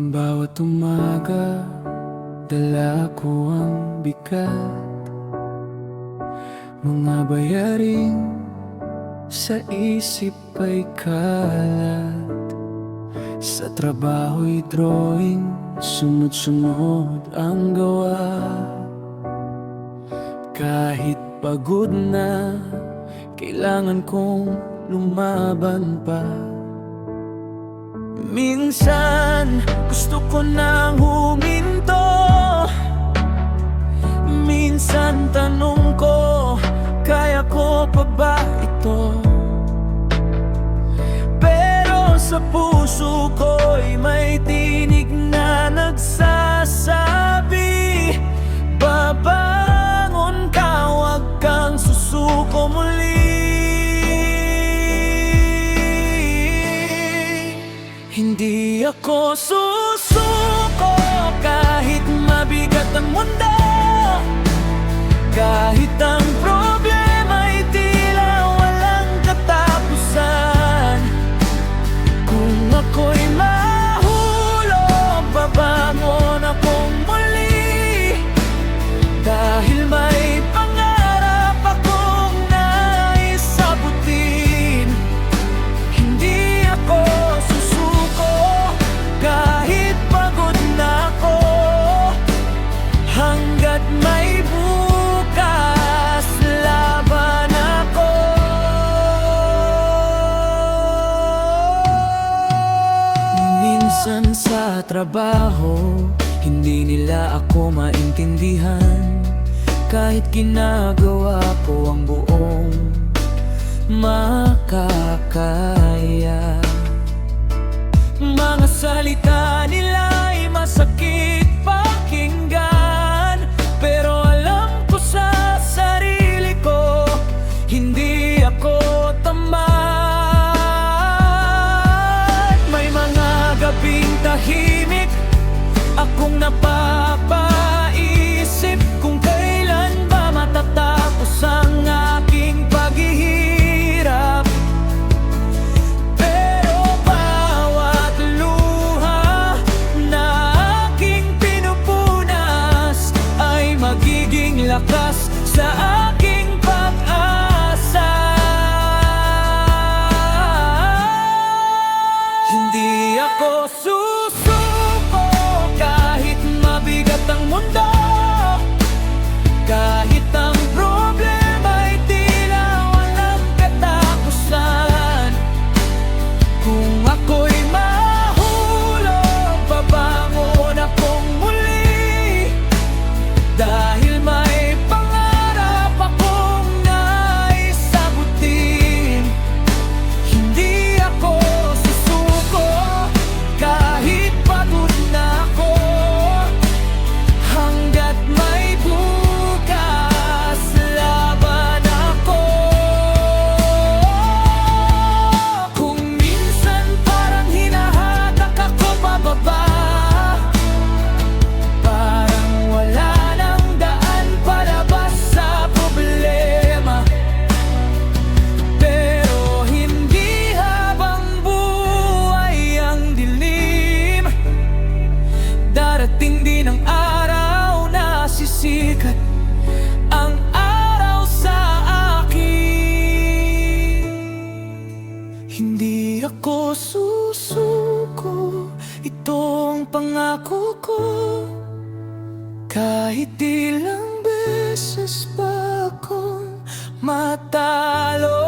Bawat umaga, dala ko ang bigat. Mga bayaring sa isip ay kalat. Sa trabaho'y drawing, sunod-sunod ang gawa. Kahit pagod na, kailangan kong lumaban pa. Minsan, gusto ko nang huminto. Minsan, tanong ko, kaya ko pa ba ito? Pero sa puso ko'y may tinig na nagsasabi, babangon ka, huwag kang susuko muli. Hindi ako susuko kahit mabigat ang mundo, kahit ang problema'y tila walang katapusan. Kung ako'y mahulog, babangon akong muli, dahil may pangarap akong naisabutin. Hindi ako susuko kahit pagod na ako, hanggat may bukas, laban ako. Minsan sa trabaho, hindi nila ako maintindihan, kahit ginagawa ko ang buong makakaya. Mga salita nila'y masakit pakinggan, pero alam ko sa sarili ko, hindi ako tamad. May mga gabing tahimik akong napapaisip kung kailan ba matatapos ang aking paghihirap. Pero bawat luha na aking pinupunas ay magiging lakas sa aking pag-asa. Hindi ako susuko kahit mabigat ang mundo, kahit ang problema'y tila walang katapusan. Kung ako'y mahulog, babangon akong muli, dahil may pangarap akong naisabutin. Hindi ako susuko kahit pagod na ako, hanggat may bukas, laban ako. Kung minsan parang hinahatak ako pababa, parang wala nang daan palabas sa problema. Pero hindi habang buhay ang dilim, darating din ang araw na sisikat ang araw sa akin. Hindi ako susuko, ito ang pangako ko. Kahit ilang beses pa akong matalo,